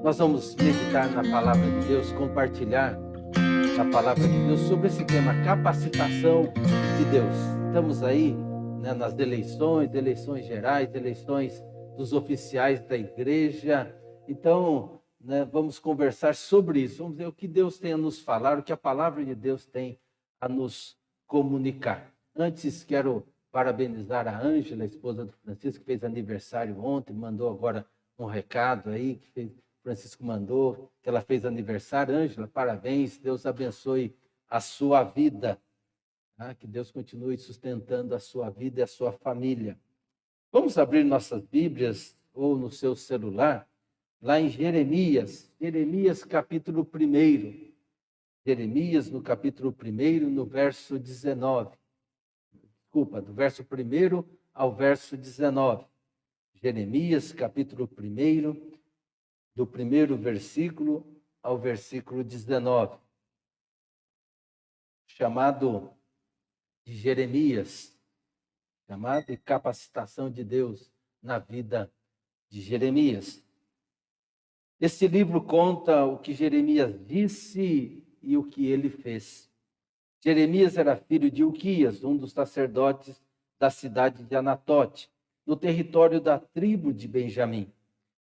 Nós vamos meditar na palavra de Deus, compartilhar a palavra de Deus sobre esse tema, capacitação de Deus. Estamos aí, né, nas eleições gerais, eleições dos oficiais da igreja. Então, né, vamos conversar sobre isso. Vamos ver o que Deus tem a nos falar, o que a palavra de Deus tem a nos comunicar. Antes, quero parabenizar a Ângela, a esposa do Francisco, que fez aniversário ontem, mandou agora um recado aí, que Francisco mandou, que ela fez aniversário. Ângela, parabéns, Deus abençoe a sua vida, tá? Que Deus continue sustentando a sua vida e a sua família. Vamos abrir nossas Bíblias ou no seu celular, lá em Jeremias capítulo 1. Jeremias, no capítulo 1, no verso 19. Desculpa, do verso 1 ao verso 19. Jeremias, capítulo 1, do primeiro versículo ao versículo 19. Chamado de Jeremias, chamado de capacitação de Deus na vida de Jeremias. Esse livro conta o que Jeremias disse e o que ele fez. Jeremias era filho de Ilquias, um dos sacerdotes da cidade de Anatote, no território da tribo de Benjamim.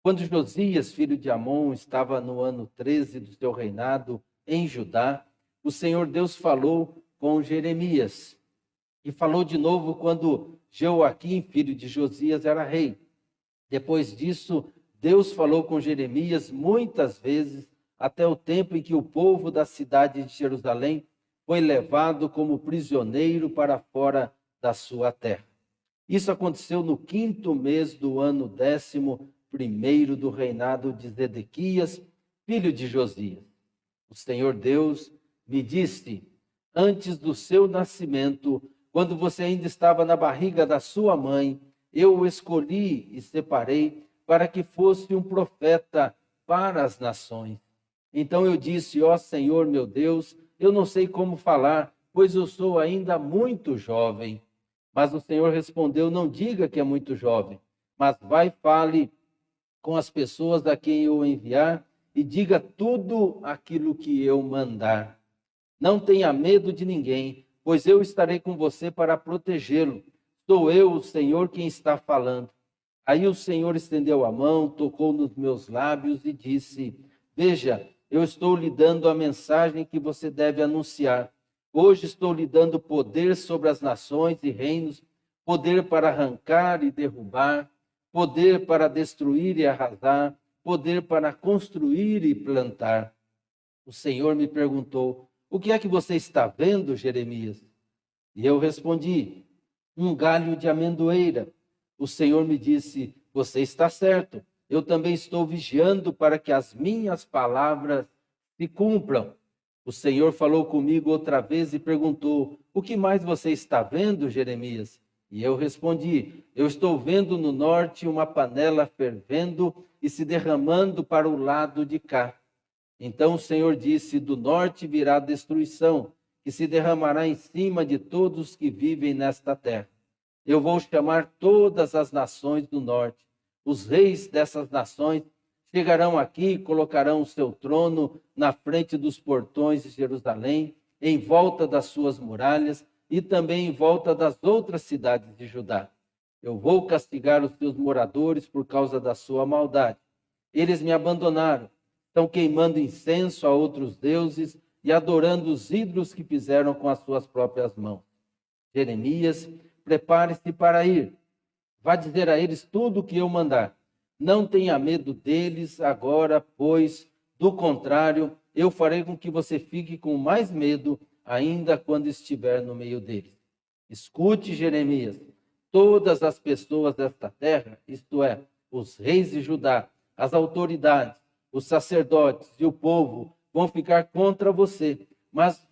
Quando Josias, filho de Amon, estava no ano 13 do seu reinado em Judá, o Senhor Deus falou com Jeremias. E falou de novo quando Jeoaquim, filho de Josias, era rei. Depois disso, Deus falou com Jeremias muitas vezes, até o tempo em que o povo da cidade de Jerusalém foi levado como prisioneiro para fora da sua terra. Isso aconteceu no 5º mês do ano 11º do reinado de Zedequias, filho de Josias. O Senhor Deus me disse, antes do seu nascimento, quando você ainda estava na barriga da sua mãe, eu o escolhi e separei para que fosse um profeta para as nações. Então eu disse, ó Senhor meu Deus, eu não sei como falar, pois eu sou ainda muito jovem. Mas o Senhor respondeu, não diga que é muito jovem, mas vai e fale com as pessoas a quem eu enviar e diga tudo aquilo que eu mandar. Não tenha medo de ninguém, pois eu estarei com você para protegê-lo. Sou eu, o Senhor, quem está falando. Aí o Senhor estendeu a mão, tocou nos meus lábios e disse, veja, eu estou lhe dando a mensagem que você deve anunciar. Hoje estou lhe dando poder sobre as nações e reinos, poder para arrancar e derrubar, poder para destruir e arrasar, poder para construir e plantar. O Senhor me perguntou, o que é que você está vendo, Jeremias? E eu respondi, um galho de amendoeira. O Senhor me disse, você está certo, eu também estou vigiando para que as minhas palavras se cumpram. O Senhor falou comigo outra vez e perguntou, o que mais você está vendo, Jeremias? E eu respondi, eu estou vendo no norte uma panela fervendo e se derramando para o lado de cá. Então o Senhor disse, do norte virá destruição, que se derramará em cima de todos que vivem nesta terra. Eu vou chamar todas as nações do norte. Os reis dessas nações chegarão aqui e colocarão o seu trono na frente dos portões de Jerusalém, em volta das suas muralhas e também em volta das outras cidades de Judá. Eu vou castigar os seus moradores por causa da sua maldade. Eles me abandonaram, estão queimando incenso a outros deuses e adorando os ídolos que fizeram com as suas próprias mãos. Jeremias, prepare-se para ir. Vá dizer a eles tudo o que eu mandar. Não tenha medo deles agora, pois, do contrário, eu farei com que você fique com mais medo ainda quando estiver no meio deles. Escute, Jeremias, todas as pessoas desta terra, isto é, os reis de Judá, as autoridades, os sacerdotes e o povo vão ficar contra você, mas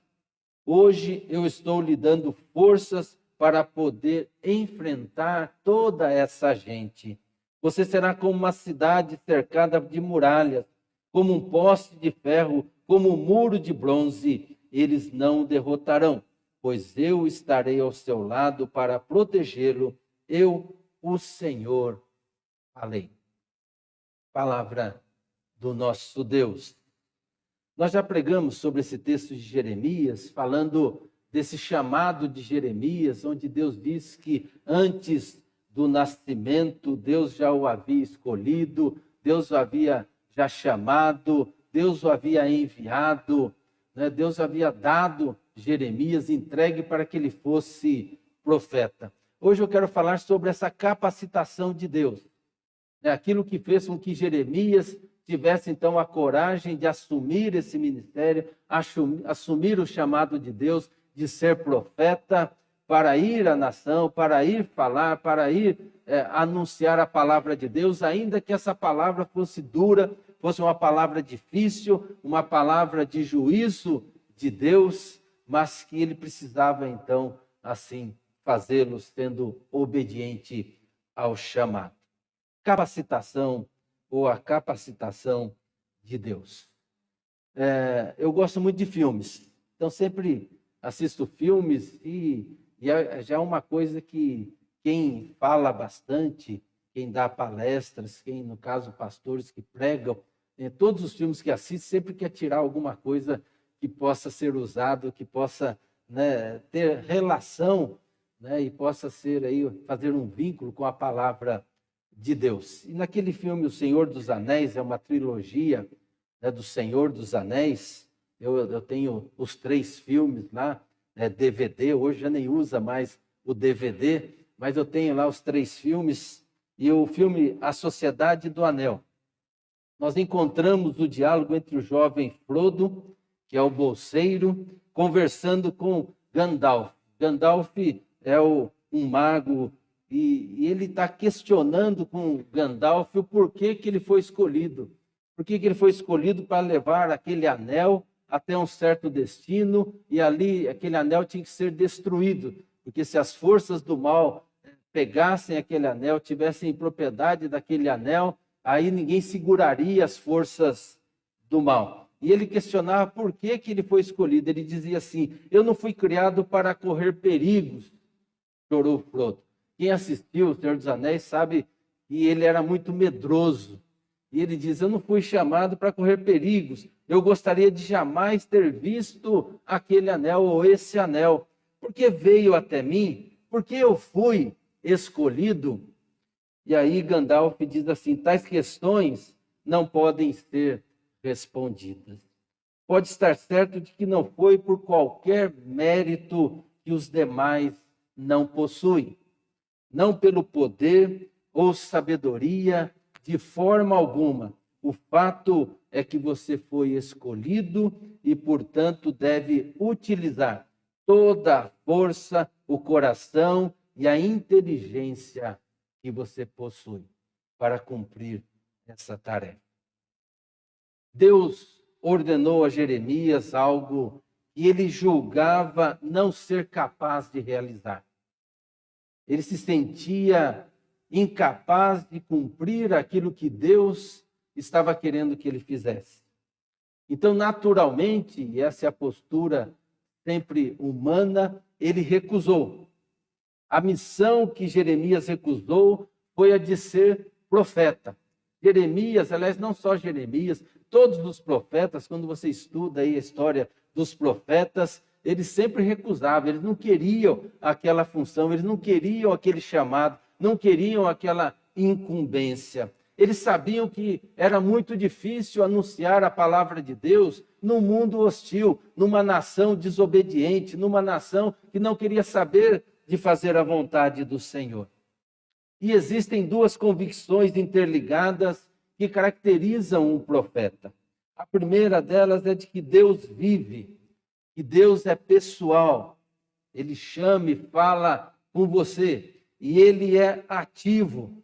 hoje eu estou lhe dando forças para poder enfrentar toda essa gente. Você será como uma cidade cercada de muralhas, como um poste de ferro, como um muro de bronze. Eles não o derrotarão, pois eu estarei ao seu lado para protegê-lo. Eu, o Senhor, falei. Palavra do nosso Deus. Nós já pregamos sobre esse texto de Jeremias, falando desse chamado de Jeremias, onde Deus diz que antes do nascimento, Deus já o havia escolhido, Deus o havia já chamado, Deus o havia enviado, né? Deus havia dado Jeremias, entregue para que ele fosse profeta. Hoje eu quero falar sobre essa capacitação de Deus. Aquilo que fez com que Jeremias tivesse então a coragem de assumir esse ministério, assumir o chamado de Deus de ser profeta, para ir à nação, para ir falar, para ir anunciar a palavra de Deus, ainda que essa palavra fosse dura, fosse uma palavra difícil, uma palavra de juízo de Deus, mas que ele precisava então assim fazê-lo sendo obediente ao chamado. Capacitação ou a capacitação de Deus. Eu gosto muito de filmes, então sempre assisto filmes e já é uma coisa que quem fala bastante, quem dá palestras, quem, no caso, pastores que pregam, todos os filmes que assistem sempre quer tirar alguma coisa que possa ser usado, que possa, né, ter relação, né, e possa ser aí, fazer um vínculo com a palavra de Deus. E naquele filme O Senhor dos Anéis, é uma trilogia, né, do Senhor dos Anéis, eu tenho os 3 filmes lá, DVD, hoje já nem usa mais o DVD, mas eu tenho lá os 3 filmes, e o filme A Sociedade do Anel. Nós encontramos o diálogo entre o jovem Frodo, que é o bolseiro, conversando com Gandalf. Gandalf é um mago, e ele está questionando com Gandalf o porquê que ele foi escolhido. Por que ele foi escolhido para levar aquele anel até um certo destino, e ali aquele anel tinha que ser destruído, porque se as forças do mal pegassem aquele anel, tivessem propriedade daquele anel, aí ninguém seguraria as forças do mal. E ele questionava por que ele foi escolhido. Ele dizia assim: eu não fui criado para correr perigos, chorou Frodo. Quem assistiu O Senhor dos Anéis sabe que ele era muito medroso. E ele diz: eu não fui chamado para correr perigos. Eu gostaria de jamais ter visto aquele anel ou esse anel. Porque veio até mim, porque eu fui escolhido. E aí Gandalf diz assim: tais questões não podem ser respondidas. Pode estar certo de que não foi por qualquer mérito que os demais não possuem. Não pelo poder ou sabedoria, de forma alguma. O fato é que você foi escolhido e, portanto, deve utilizar toda a força, o coração e a inteligência que você possui para cumprir essa tarefa. Deus ordenou a Jeremias algo que ele julgava não ser capaz de realizar. Ele se sentia incapaz de cumprir aquilo que Deus estava querendo que ele fizesse. Então, naturalmente, e essa é a postura sempre humana, ele recusou. A missão que Jeremias recusou foi a de ser profeta. Jeremias, aliás, não só Jeremias, todos os profetas, quando você estuda aí a história dos profetas, eles sempre recusavam, eles não queriam aquela função, eles não queriam aquele chamado, não queriam aquela incumbência. Eles sabiam que era muito difícil anunciar a palavra de Deus num mundo hostil, numa nação desobediente, numa nação que não queria saber de fazer a vontade do Senhor. E existem 2 convicções interligadas que caracterizam um profeta. A primeira delas é de que Deus vive, que Deus é pessoal. Ele chama e fala com você, e ele é ativo.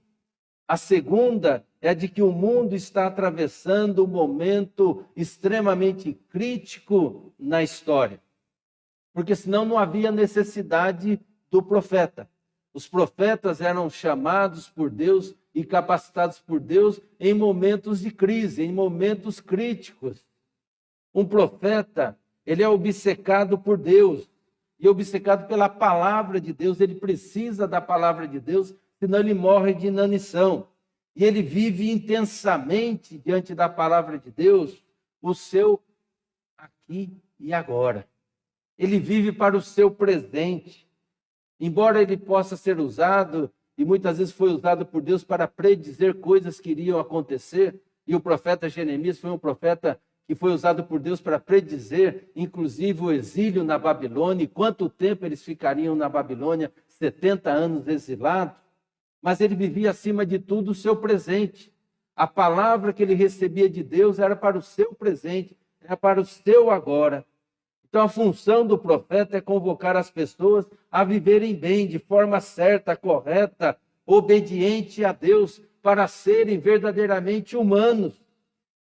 A segunda é de que o mundo está atravessando um momento extremamente crítico na história. Porque senão não havia necessidade do profeta. Os profetas eram chamados por Deus e capacitados por Deus em momentos de crise, em momentos críticos. Um profeta, ele é obcecado por Deus e obcecado pela palavra de Deus. Ele precisa da palavra de Deus, senão ele morre de inanição. E ele vive intensamente diante da palavra de Deus o seu aqui e agora. Ele vive para o seu presente. Embora ele possa ser usado, e muitas vezes foi usado por Deus para predizer coisas que iriam acontecer, e o profeta Jeremias foi um profeta que foi usado por Deus para predizer, inclusive, o exílio na Babilônia, e quanto tempo eles ficariam na Babilônia, 70 anos exilados. Mas ele vivia, acima de tudo, o seu presente. A palavra que ele recebia de Deus era para o seu presente, era para o seu agora. Então, a função do profeta é convocar as pessoas a viverem bem, de forma certa, correta, obediente a Deus, para serem verdadeiramente humanos.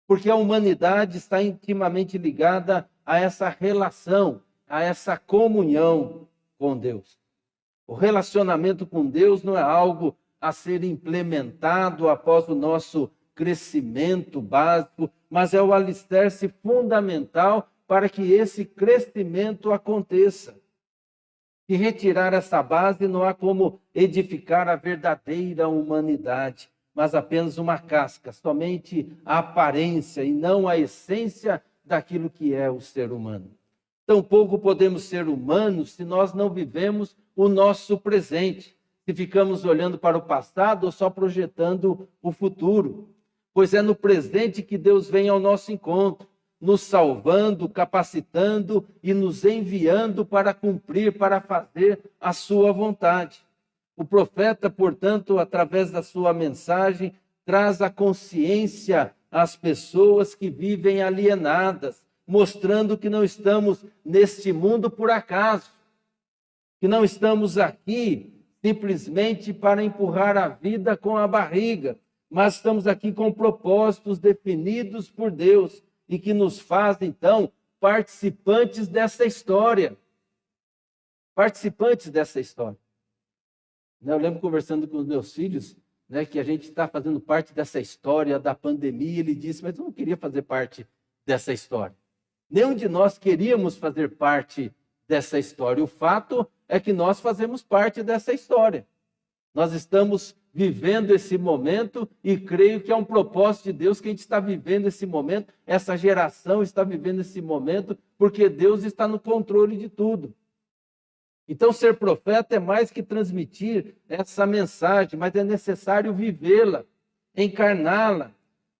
Porque a humanidade está intimamente ligada a essa relação, a essa comunhão com Deus. O relacionamento com Deus não é algo a ser implementado após o nosso crescimento básico, mas é o alicerce fundamental para que esse crescimento aconteça. E retirar essa base não há como edificar a verdadeira humanidade, mas apenas uma casca, somente a aparência e não a essência daquilo que é o ser humano. Tampouco podemos ser humanos se nós não vivemos o nosso presente, se ficamos olhando para o passado ou só projetando o futuro. Pois é no presente que Deus vem ao nosso encontro, nos salvando, capacitando e nos enviando para cumprir, para fazer a sua vontade. O profeta, portanto, através da sua mensagem, traz a consciência às pessoas que vivem alienadas, mostrando que não estamos neste mundo por acaso, que não estamos aqui simplesmente para empurrar a vida com a barriga, mas estamos aqui com propósitos definidos por Deus e que nos fazem, então, participantes dessa história. Participantes dessa história. Eu lembro conversando com os meus filhos, que a gente está fazendo parte dessa história da pandemia. Ele disse, mas eu não queria fazer parte dessa história. Nenhum de nós queríamos fazer parte dessa história. O fato é que nós fazemos parte dessa história. Nós estamos vivendo esse momento e creio que é um propósito de Deus que a gente está vivendo esse momento, essa geração está vivendo esse momento, porque Deus está no controle de tudo. Então, ser profeta é mais que transmitir essa mensagem, mas é necessário vivê-la, encarná-la.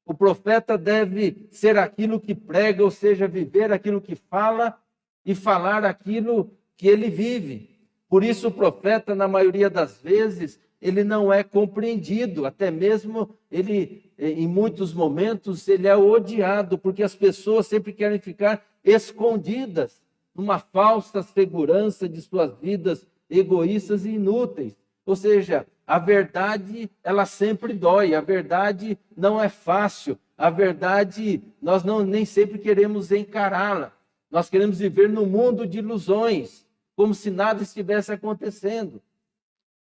O profeta deve ser aquilo que prega, ou seja, viver aquilo que fala e falar aquilo que ele vive. Por isso, o profeta, na maioria das vezes, ele não é compreendido, até mesmo ele, em muitos momentos, ele é odiado, porque as pessoas sempre querem ficar escondidas numa falsa segurança de suas vidas egoístas e inúteis. Ou seja, a verdade, ela sempre dói, a verdade não é fácil, a verdade nós nem sempre queremos encará-la. Nós queremos viver num mundo de ilusões, como se nada estivesse acontecendo,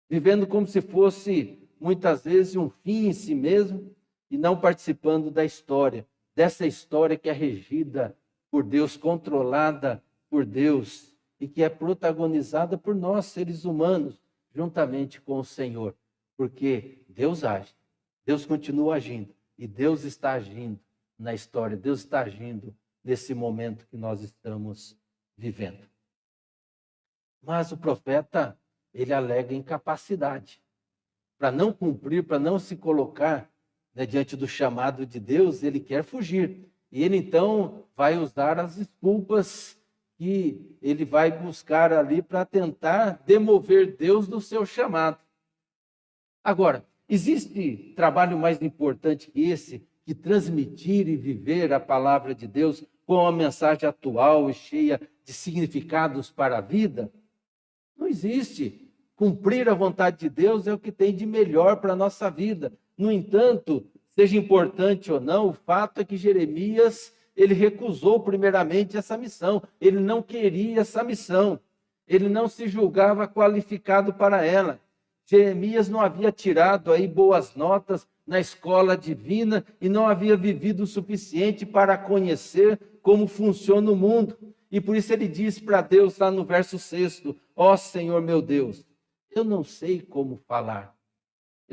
vivendo como se fosse, muitas vezes, um fim em si mesmo e não participando da história, dessa história que é regida por Deus, controlada por Deus e que é protagonizada por nós, seres humanos, juntamente com o Senhor, porque Deus age, Deus continua agindo e Deus está agindo na história, Deus está agindo nesse momento que nós estamos vivendo. Mas o profeta, ele alega incapacidade. Para não cumprir, para não se colocar diante do chamado de Deus, ele quer fugir. E ele então vai usar as desculpas que ele vai buscar ali para tentar demover Deus do seu chamado. Agora, existe trabalho mais importante que esse, que transmitir e viver a palavra de Deus com uma mensagem atual e cheia de significados para a vida? Não existe. Cumprir a vontade de Deus é o que tem de melhor para a nossa vida. No entanto, seja importante ou não, o fato é que Jeremias, ele recusou primeiramente essa missão. Ele não queria essa missão. Ele não se julgava qualificado para ela. Jeremias não havia tirado aí boas notas na escola divina e não havia vivido o suficiente para conhecer como funciona o mundo. E por isso ele diz para Deus lá no verso 6, ó Senhor meu Deus, eu não sei como falar.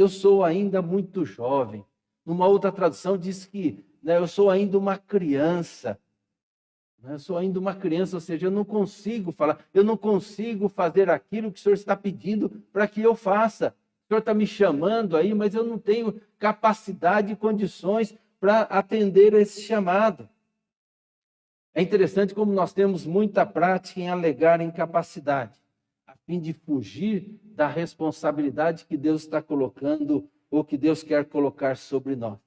eu sou ainda muito jovem. Numa outra tradução diz que, né, eu sou ainda uma criança. Eu sou ainda uma criança, ou seja, eu não consigo falar, eu não consigo fazer aquilo que o Senhor está pedindo para que eu faça. O Senhor está me chamando aí, mas eu não tenho capacidade e condições para atender a esse chamado. É interessante como nós temos muita prática em alegar incapacidade, a fim de fugir da responsabilidade que Deus está colocando ou que Deus quer colocar sobre nós.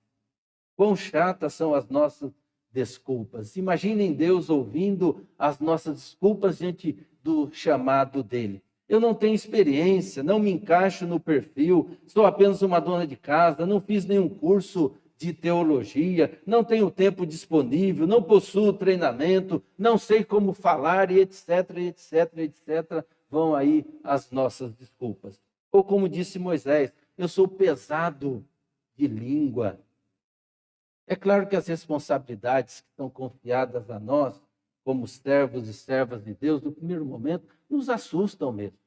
Quão chatas são as nossas desculpas. Imaginem Deus ouvindo as nossas desculpas diante do chamado dele. Eu não tenho experiência, não me encaixo no perfil, sou apenas uma dona de casa, não fiz nenhum curso de teologia, não tenho tempo disponível, não possuo treinamento, não sei como falar e etc, etc, etc. Vão aí as nossas desculpas. Ou como disse Moisés, eu sou pesado de língua. É claro que as responsabilidades que são confiadas a nós, como servos e servas de Deus, no primeiro momento, nos assustam mesmo.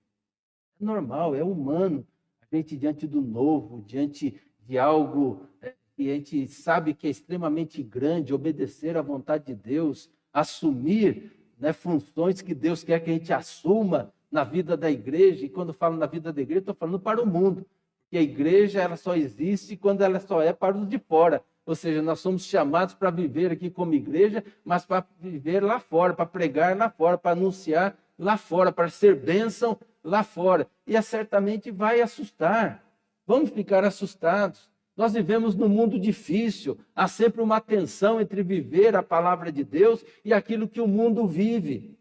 É normal, é humano. A gente, diante do novo, diante de algo que a gente sabe que é extremamente grande, obedecer à vontade de Deus, assumir, né, funções que Deus quer que a gente assuma na vida da igreja. E quando falo na vida da igreja, estou falando para o mundo. Porque a igreja ela só existe quando ela só é para os de fora. Ou seja, nós somos chamados para viver aqui como igreja, mas para viver lá fora, para pregar lá fora, para anunciar lá fora, para ser bênção lá fora. E certamente vai assustar. Vamos ficar assustados. Nós vivemos num mundo difícil. Há sempre uma tensão entre viver a palavra de Deus e aquilo que o mundo vive.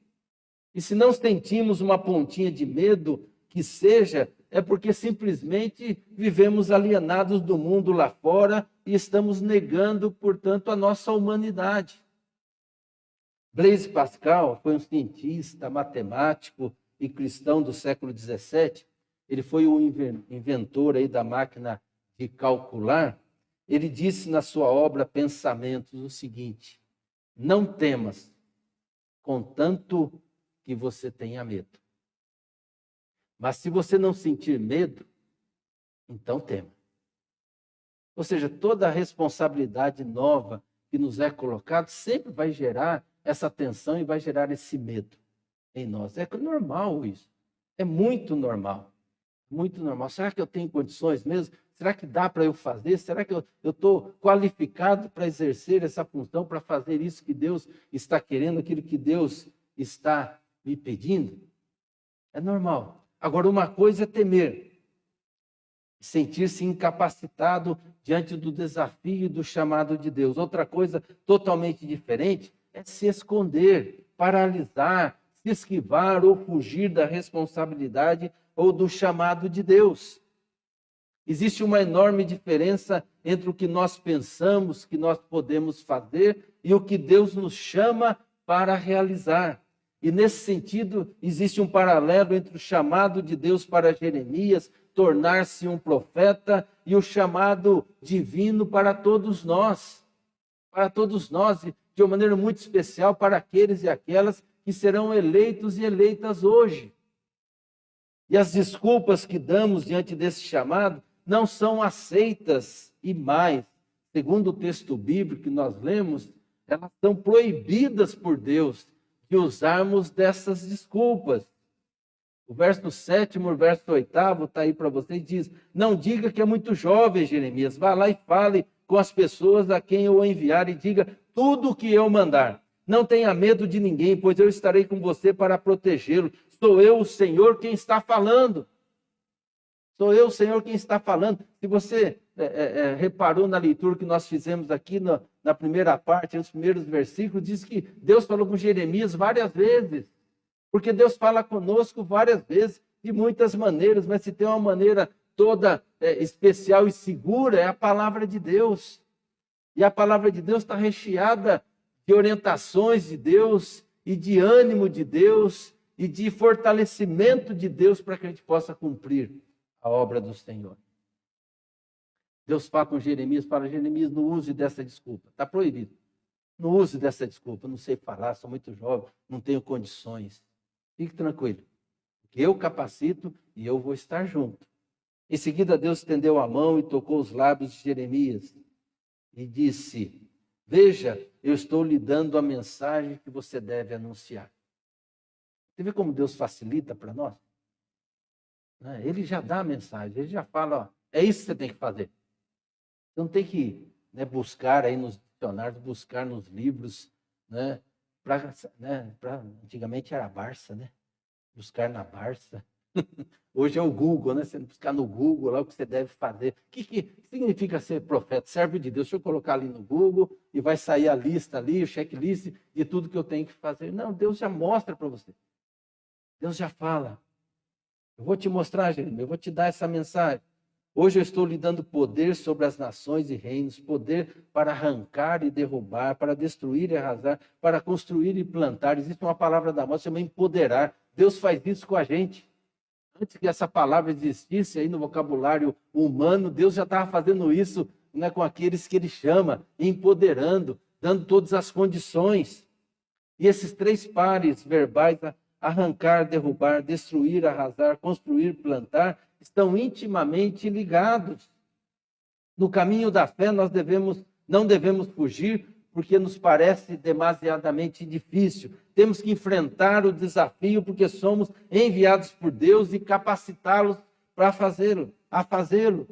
E se não sentimos uma pontinha de medo, que seja, é porque simplesmente vivemos alienados do mundo lá fora e estamos negando, portanto, a nossa humanidade. Blaise Pascal foi um cientista, matemático e cristão do século XVII. Ele foi o inventor aí da máquina de calcular. Ele disse na sua obra Pensamentos o seguinte: não temas, contanto que você tenha medo. Mas se você não sentir medo, então tema. Ou seja, toda a responsabilidade nova que nos é colocada sempre vai gerar essa tensão e vai gerar esse medo em nós. É normal isso. É muito normal. Muito normal. Será que eu tenho condições mesmo? Será que dá para eu fazer? Será que eu estou qualificado para exercer essa função, para fazer isso que Deus está querendo, aquilo que Deus está me pedindo? É normal. Agora, uma coisa é temer, sentir-se incapacitado diante do desafio e do chamado de Deus. Outra coisa totalmente diferente é se esconder, paralisar, se esquivar ou fugir da responsabilidade ou do chamado de Deus. Existe uma enorme diferença entre o que nós pensamos que nós podemos fazer e o que Deus nos chama para realizar. E nesse sentido, existe um paralelo entre o chamado de Deus para Jeremias, tornar-se um profeta, e o chamado divino para todos nós. Para todos nós, e de uma maneira muito especial para aqueles e aquelas que serão eleitos e eleitas hoje. E as desculpas que damos diante desse chamado não são aceitas e mais, segundo o texto bíblico que nós lemos, elas são proibidas por Deus de usarmos dessas desculpas. O verso 7º, o verso 8º está aí para vocês, diz: não diga que é muito jovem, Jeremias, vá lá e fale com as pessoas a quem eu enviar e diga tudo o que eu mandar. Não tenha medo de ninguém, pois eu estarei com você para protegê-lo. Sou eu, o Senhor, quem está falando. Sou eu, o Senhor, quem está falando. Se você reparou na leitura que nós fizemos aqui na primeira parte, nos primeiros versículos, diz que Deus falou com Jeremias várias vezes. Porque Deus fala conosco várias vezes, de muitas maneiras, mas se tem uma maneira toda especial e segura, é a palavra de Deus. E a palavra de Deus está recheada de orientações de Deus, e de ânimo de Deus, e de fortalecimento de Deus para que a gente possa cumprir a obra do Senhor. Deus fala com Jeremias, fala: Jeremias, não use dessa desculpa, está proibido. Não use dessa desculpa, não sei falar, sou muito jovem, não tenho condições. Fique tranquilo, porque eu capacito e eu vou estar junto. Em seguida, Deus estendeu a mão e tocou os lábios de Jeremias e disse: veja, eu estou lhe dando a mensagem que você deve anunciar. Você vê como Deus facilita para nós? Ele já dá a mensagem, ele já fala, ó, é isso que você tem que fazer. Você não tem que buscar aí nos dicionários, buscar nos livros, antigamente era a Barça, buscar na Barça. Hoje é o Google, Você buscar no Google lá o que você deve fazer. O que significa ser profeta? Servo de Deus. Deixa eu colocar ali no Google e vai sair a lista ali, o checklist de tudo que eu tenho que fazer. Não, Deus já mostra para você. Deus já fala. Eu vou te mostrar, Jeremias, eu vou te dar essa mensagem. Hoje eu estou lhe dando poder sobre as nações e reinos, poder para arrancar e derrubar, para destruir e arrasar, para construir e plantar. Existe uma palavra da moda, chama empoderar. Deus faz isso com a gente. Antes que essa palavra existisse aí no vocabulário humano, Deus já estava fazendo isso com aqueles que Ele chama, empoderando, dando todas as condições. E esses 3 pares verbais, arrancar, derrubar, destruir, arrasar, construir, plantar, estão intimamente ligados. No caminho da fé, nós não devemos fugir, porque nos parece demasiadamente difícil. Temos que enfrentar o desafio, porque somos enviados por Deus e capacitá-los para fazê-lo.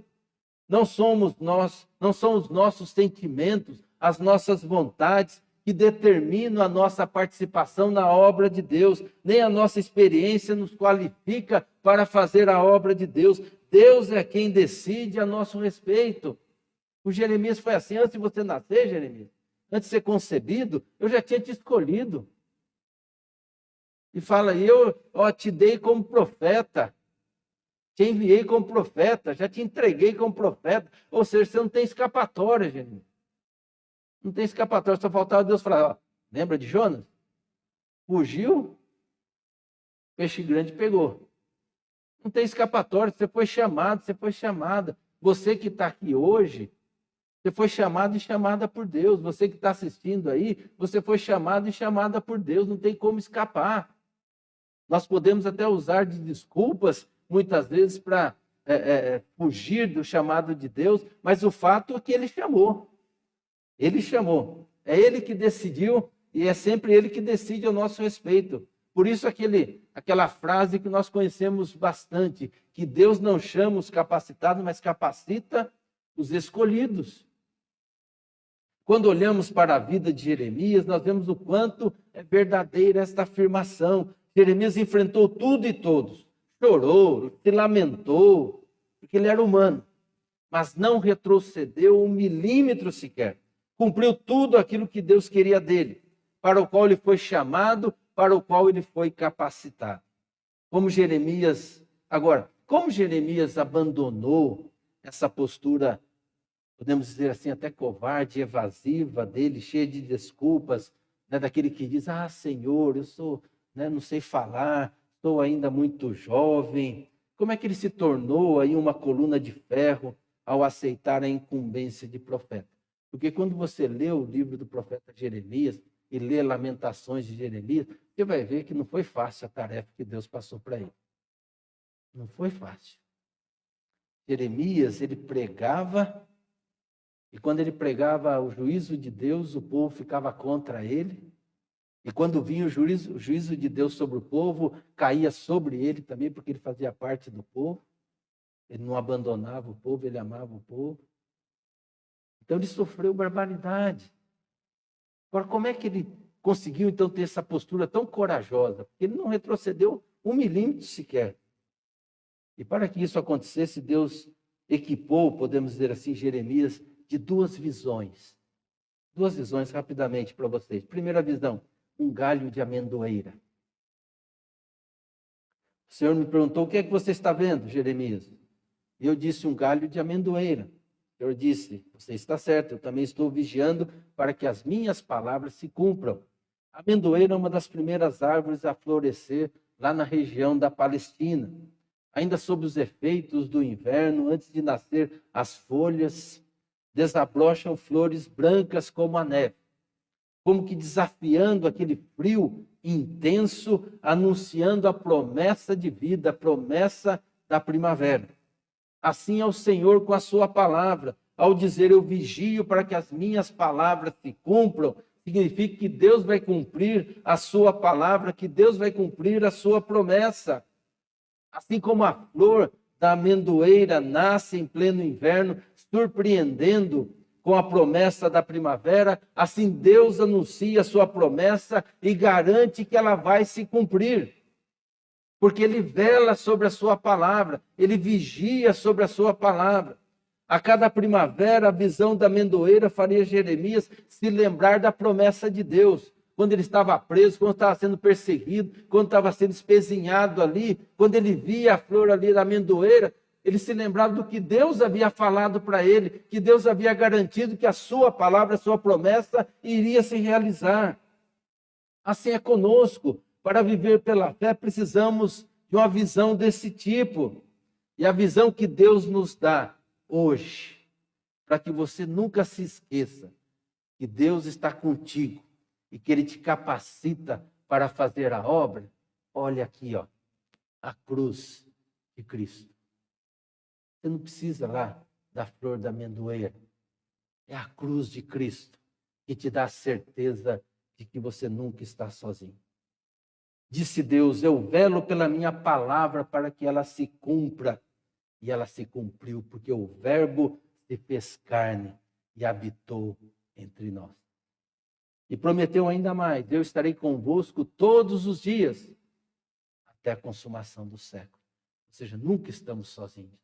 Não somos nós, não são os nossos sentimentos, as nossas vontades que determinam a nossa participação na obra de Deus, nem a nossa experiência nos qualifica para fazer a obra de Deus. Deus é quem decide a nosso respeito. O Jeremias foi assim: antes de você nascer, Jeremias, antes de ser concebido, eu já tinha te escolhido. E fala, eu te dei como profeta, te enviei como profeta, já te entreguei como profeta. Ou seja, você não tem escapatória, Jeremias. Não tem escapatória, só faltava Deus falar, lembra de Jonas? Fugiu, peixe grande pegou. Não tem escapatória, você foi chamado, você foi chamada. Você que está aqui hoje, você foi chamado e chamada por Deus. Você que está assistindo aí, você foi chamado e chamada por Deus. Não tem como escapar. Nós podemos até usar de desculpas, muitas vezes, para fugir do chamado de Deus, mas o fato é que Ele chamou. Ele chamou. É Ele que decidiu e é sempre Ele que decide a nosso respeito. Por isso aquela frase que nós conhecemos bastante, que Deus não chama os capacitados, mas capacita os escolhidos. Quando olhamos para a vida de Jeremias, nós vemos o quanto é verdadeira esta afirmação. Jeremias enfrentou tudo e todos. Chorou, se lamentou, porque ele era humano. Mas não retrocedeu 1 milímetro sequer. Cumpriu tudo aquilo que Deus queria dele, para o qual ele foi chamado, para o qual ele foi capacitado. Como Jeremias abandonou essa postura, podemos dizer assim, até covarde, evasiva dele, cheia de desculpas, daquele que diz, Senhor, eu sou, não sei falar, estou ainda muito jovem. Como é que ele se tornou aí uma coluna de ferro ao aceitar a incumbência de profeta? Porque quando você lê o livro do profeta Jeremias e lê Lamentações de Jeremias, você vai ver que não foi fácil a tarefa que Deus passou para ele. Não foi fácil. Jeremias, ele pregava, e quando ele pregava o juízo de Deus, o povo ficava contra ele. E quando vinha o juízo de Deus sobre o povo, caía sobre ele também, porque ele fazia parte do povo. Ele não abandonava o povo, ele amava o povo. Então ele sofreu barbaridade. Agora, como é que ele conseguiu então ter essa postura tão corajosa? Porque ele não retrocedeu 1 milímetro sequer. E para que isso acontecesse, Deus equipou, podemos dizer assim, Jeremias, de 2 visões. 2 visões rapidamente para vocês. Primeira visão, um galho de amendoeira. O Senhor me perguntou, o que é que você está vendo, Jeremias? E eu disse, um galho de amendoeira. O Senhor disse, você está certo, eu também estou vigiando para que as minhas palavras se cumpram. A amendoeira é uma das primeiras árvores a florescer lá na região da Palestina. Ainda sob os efeitos do inverno, antes de nascer as folhas, desabrocham flores brancas como a neve, como que desafiando aquele frio intenso, anunciando a promessa de vida, a promessa da primavera. Assim é o Senhor com a sua palavra. Ao dizer eu vigio para que as minhas palavras se cumpram, significa que Deus vai cumprir a sua palavra, que Deus vai cumprir a sua promessa. Assim como a flor da amendoeira nasce em pleno inverno, surpreendendo com a promessa da primavera, assim Deus anuncia a sua promessa e garante que ela vai se cumprir. Porque Ele vela sobre a sua palavra, Ele vigia sobre a sua palavra. A cada primavera, a visão da amendoeira faria Jeremias se lembrar da promessa de Deus. Quando ele estava preso, quando estava sendo perseguido, quando estava sendo espezinhado ali, quando ele via a flor ali da amendoeira, ele se lembrava do que Deus havia falado para ele, que Deus havia garantido que a sua palavra, a sua promessa iria se realizar. Assim é conosco. Para viver pela fé, precisamos de uma visão desse tipo. E a visão que Deus nos dá hoje, para que você nunca se esqueça que Deus está contigo e que Ele te capacita para fazer a obra. Olha aqui, ó, a cruz de Cristo. Você não precisa lá da flor da amendoeira. É a cruz de Cristo que te dá a certeza de que você nunca está sozinho. Disse Deus, eu velo pela minha palavra para que ela se cumpra. E ela se cumpriu, porque o Verbo se fez carne e habitou entre nós. E prometeu ainda mais, eu estarei convosco todos os dias, até a consumação do século. Ou seja, nunca estamos sozinhos.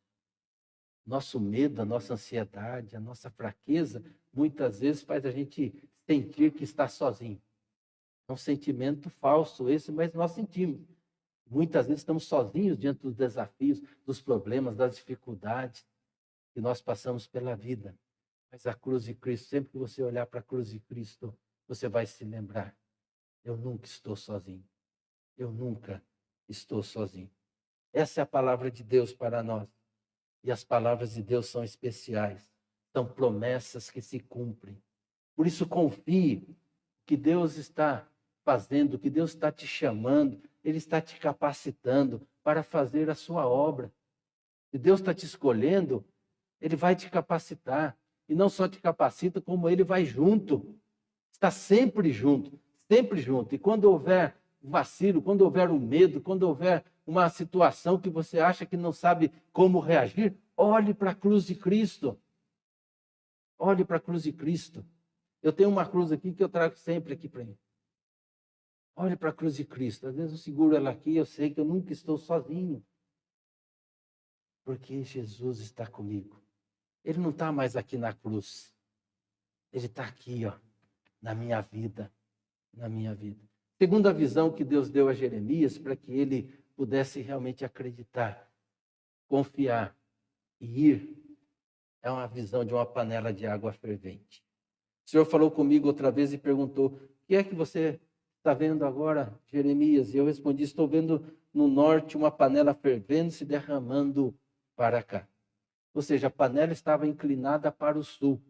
Nosso medo, a nossa ansiedade, a nossa fraqueza, muitas vezes faz a gente sentir que está sozinho. É um sentimento falso esse, mas nós sentimos. Muitas vezes estamos sozinhos diante dos desafios, dos problemas, das dificuldades que nós passamos pela vida. Mas a cruz de Cristo, sempre que você olhar para a cruz de Cristo, você vai se lembrar, eu nunca estou sozinho. Eu nunca estou sozinho. Essa é a palavra de Deus para nós. E as palavras de Deus são especiais. São promessas que se cumprem. Por isso confie que Deus está fazendo, que Deus está te chamando, Ele está te capacitando para fazer a sua obra. Se Deus está te escolhendo, Ele vai te capacitar. E não só te capacita, como Ele vai junto. Está sempre junto, sempre junto. E quando houver vacilo, quando houver um medo, quando houver uma situação que você acha que não sabe como reagir, olhe para a cruz de Cristo. Olhe para a cruz de Cristo. Eu tenho uma cruz aqui que eu trago sempre aqui para mim. Olhe para a cruz de Cristo. Às vezes eu seguro ela aqui, eu sei que eu nunca estou sozinho. Porque Jesus está comigo. Ele não está mais aqui na cruz. Ele está aqui, ó, na minha vida. Na minha vida. Segunda visão que Deus deu a Jeremias, para que ele pudesse realmente acreditar, confiar e ir, é uma visão de uma panela de água fervente. O Senhor falou comigo outra vez e perguntou, o que é que você está vendo agora, Jeremias? E eu respondi, estou vendo no norte uma panela fervendo se derramando para cá. Ou seja, a panela estava inclinada para o sul.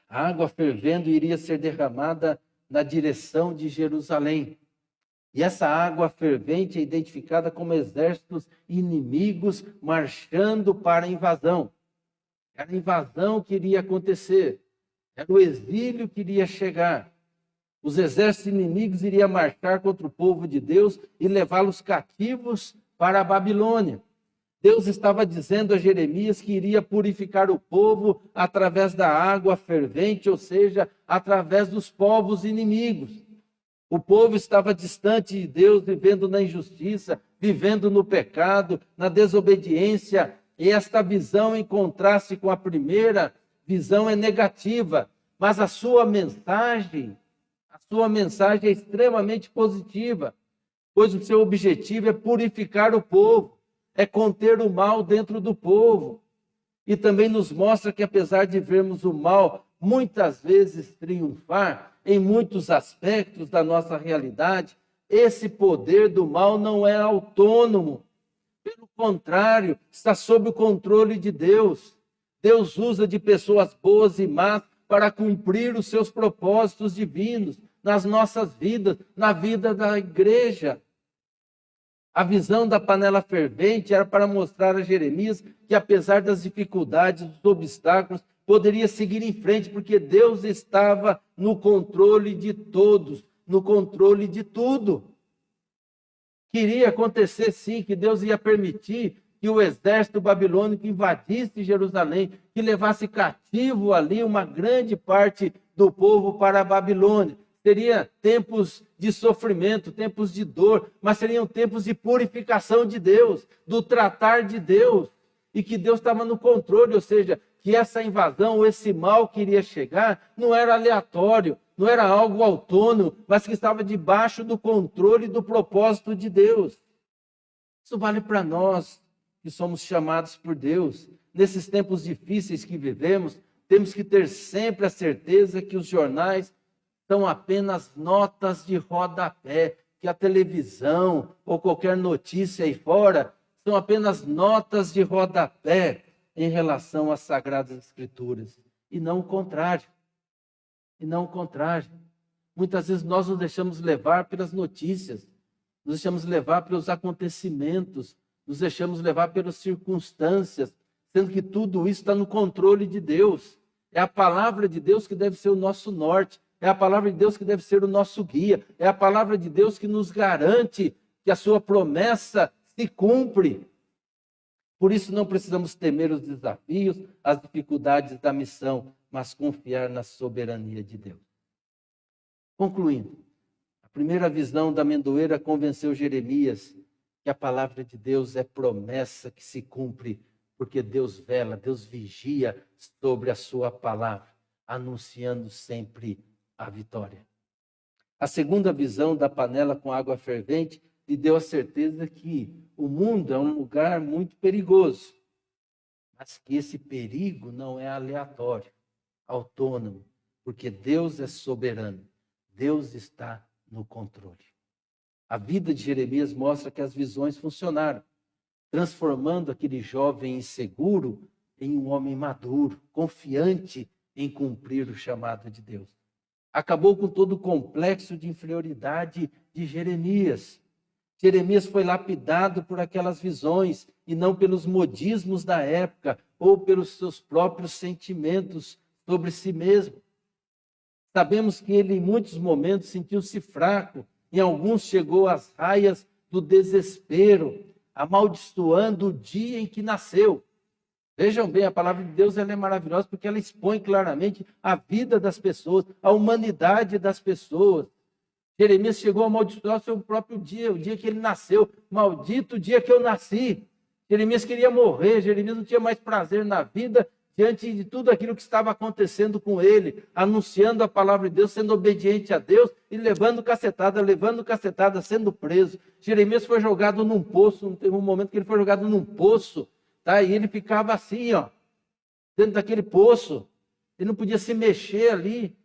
A água fervendo iria ser derramada na direção de Jerusalém. E essa água fervente é identificada como exércitos inimigos marchando para a invasão. Era a invasão que iria acontecer. Era o exílio que iria chegar. Os exércitos inimigos iriam marchar contra o povo de Deus e levá-los cativos para a Babilônia. Deus estava dizendo a Jeremias que iria purificar o povo através da água fervente, ou seja, através dos povos inimigos. O povo estava distante de Deus, vivendo na injustiça, vivendo no pecado, na desobediência. E esta visão, em contraste com a primeira visão, é negativa. Mas a sua mensagem é extremamente positiva, pois o seu objetivo é purificar o povo, é conter o mal dentro do povo. E também nos mostra que, apesar de vermos o mal muitas vezes triunfar em muitos aspectos da nossa realidade, esse poder do mal não é autônomo. Pelo contrário, está sob o controle de Deus. Deus usa de pessoas boas e más para cumprir os seus propósitos divinos nas nossas vidas, na vida da igreja. A visão da panela fervente era para mostrar a Jeremias que, apesar das dificuldades, dos obstáculos, poderia seguir em frente, porque Deus estava no controle de todos, no controle de tudo. Queria acontecer sim, que Deus ia permitir que o exército babilônico invadisse Jerusalém, que levasse cativo ali uma grande parte do povo para a Babilônia. Seria tempos de sofrimento, tempos de dor, mas seriam tempos de purificação de Deus, do tratar de Deus, e que Deus estava no controle, ou seja, que essa invasão, ou esse mal que iria chegar, não era aleatório, não era algo autônomo, mas que estava debaixo do controle e do propósito de Deus. Isso vale para nós, que somos chamados por Deus. Nesses tempos difíceis que vivemos, temos que ter sempre a certeza que os jornais são apenas notas de rodapé, que a televisão ou qualquer notícia aí fora são apenas notas de rodapé em relação às Sagradas Escrituras, e não o contrário. E não o contrário. Muitas vezes nós nos deixamos levar pelas notícias, nos deixamos levar pelos acontecimentos, nos deixamos levar pelas circunstâncias, sendo que tudo isso está no controle de Deus. É a palavra de Deus que deve ser o nosso norte, é a palavra de Deus que deve ser o nosso guia, é a palavra de Deus que nos garante que a sua promessa se cumpre. Por isso não precisamos temer os desafios, as dificuldades da missão, mas confiar na soberania de Deus. Concluindo, a primeira visão da amendoeira convenceu Jeremias que a palavra de Deus é promessa que se cumpre, porque Deus vela, Deus vigia sobre a sua palavra, anunciando sempre a vitória. A segunda visão da panela com água fervente lhe deu a certeza que o mundo é um lugar muito perigoso, mas que esse perigo não é aleatório, autônomo, porque Deus é soberano, Deus está no controle. A vida de Jeremias mostra que as visões funcionaram, transformando aquele jovem inseguro em um homem maduro, confiante em cumprir o chamado de Deus. Acabou com todo o complexo de inferioridade de Jeremias. Jeremias foi lapidado por aquelas visões e não pelos modismos da época ou pelos seus próprios sentimentos sobre si mesmo. Sabemos que ele em muitos momentos sentiu-se fraco, em alguns chegou às raias do desespero, amaldiçoando o dia em que nasceu. Vejam bem, a palavra de Deus ela é maravilhosa porque ela expõe claramente a vida das pessoas, a humanidade das pessoas. Jeremias chegou a amaldiçoar o seu próprio dia, o dia que ele nasceu. Maldito o dia que eu nasci. Jeremias queria morrer, Jeremias não tinha mais prazer na vida diante de tudo aquilo que estava acontecendo com ele, anunciando a palavra de Deus, sendo obediente a Deus e levando cacetada, sendo preso. Jeremias foi jogado num poço, teve um momento que ele foi jogado num poço, tá? E ele ficava assim, ó, dentro daquele poço, ele não podia se mexer ali.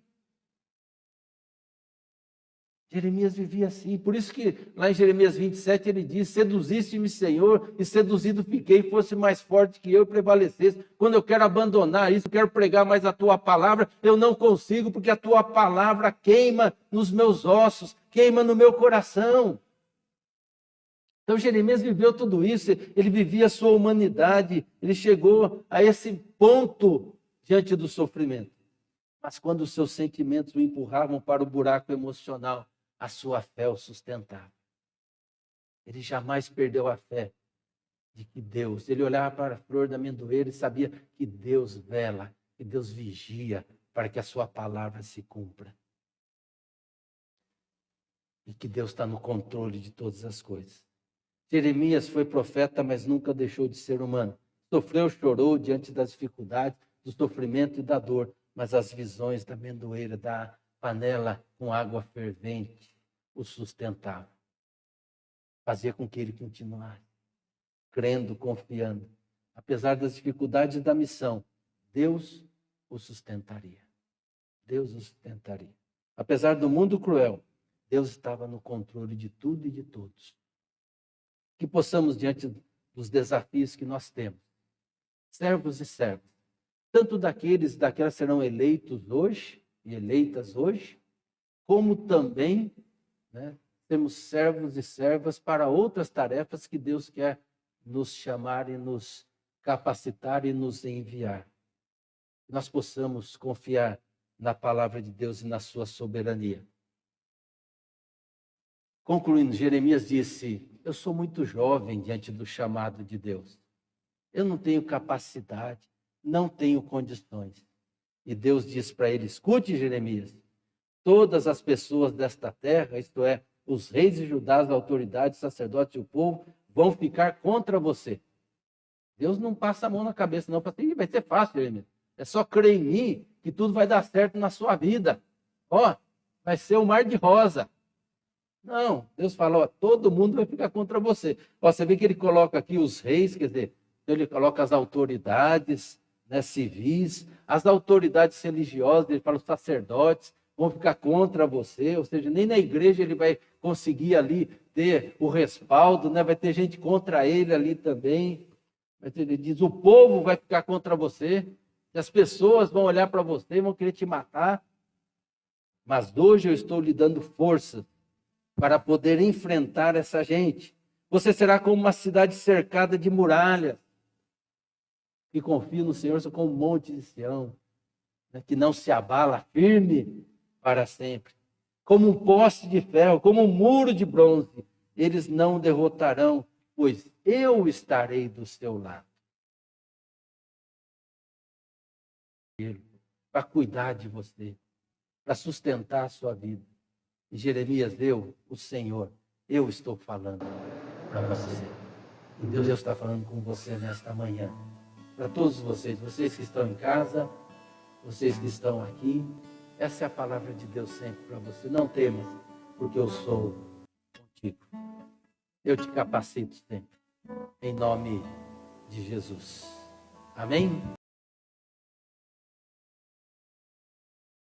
Jeremias vivia assim, por isso que lá em Jeremias 27 ele diz: seduziste-me, Senhor, e seduzido fiquei, fosse mais forte que eu e prevalecesse. Quando eu quero abandonar isso, eu quero pregar mais a tua palavra, eu não consigo, porque a tua palavra queima nos meus ossos, queima no meu coração. Então Jeremias viveu tudo isso, ele vivia a sua humanidade, ele chegou a esse ponto diante do sofrimento. Mas quando os seus sentimentos o empurravam para o buraco emocional, a sua fé o sustentava. Ele jamais perdeu a fé de que Deus, ele olhava para a flor da amendoeira e sabia que Deus vela, que Deus vigia para que a sua palavra se cumpra. E que Deus está no controle de todas as coisas. Jeremias foi profeta, mas nunca deixou de ser humano. Sofreu, chorou diante das dificuldades, do sofrimento e da dor, mas as visões da amendoeira, da panela com água fervente, o sustentavam. Fazia com que ele continuasse, crendo, confiando. Apesar das dificuldades da missão, Deus o sustentaria. Deus o sustentaria. Apesar do mundo cruel, Deus estava no controle de tudo e de todos. Que possamos, diante dos desafios que nós temos, servos e servas, tanto daqueles que serão eleitos hoje e eleitas hoje, como também sermos servos e servas para outras tarefas que Deus quer nos chamar e nos capacitar e nos enviar. Que nós possamos confiar na palavra de Deus e na sua soberania. Concluindo, Jeremias disse: eu sou muito jovem diante do chamado de Deus. Eu não tenho capacidade, não tenho condições. E Deus diz para ele: escute, Jeremias, todas as pessoas desta terra, isto é, os reis de Judá, as autoridades, sacerdotes e o povo, vão ficar contra você. Deus não passa a mão na cabeça, não, para assim, vai ser fácil, Jeremias. É só crer em mim que tudo vai dar certo na sua vida. Ó, vai ser um mar de rosa. Não, Deus fala, ó, todo mundo vai ficar contra você. Ó, você vê que ele coloca aqui os reis, quer dizer, ele coloca as autoridades, né, civis, as autoridades religiosas, ele fala os sacerdotes, vão ficar contra você, ou seja, nem na igreja ele vai conseguir ali ter o respaldo, né? Vai ter gente contra ele ali também. Ele diz, o povo vai ficar contra você, e as pessoas vão olhar para você e vão querer te matar. Mas hoje eu estou lhe dando força para poder enfrentar essa gente. Você será como uma cidade cercada de muralhas, que confia no Senhor como um monte de Sião, né, que não se abala, firme para sempre. Como um poste de ferro, como um muro de bronze, eles não derrotarão, pois eu estarei do seu lado. Para cuidar de você, para sustentar a sua vida. E Jeremias, o Senhor, eu estou falando para você. E Deus está falando com você nesta manhã. Para todos vocês que estão em casa, vocês que estão aqui, essa é a palavra de Deus sempre para você. Não temas, porque eu sou contigo. Eu te capacito sempre. Em nome de Jesus. Amém?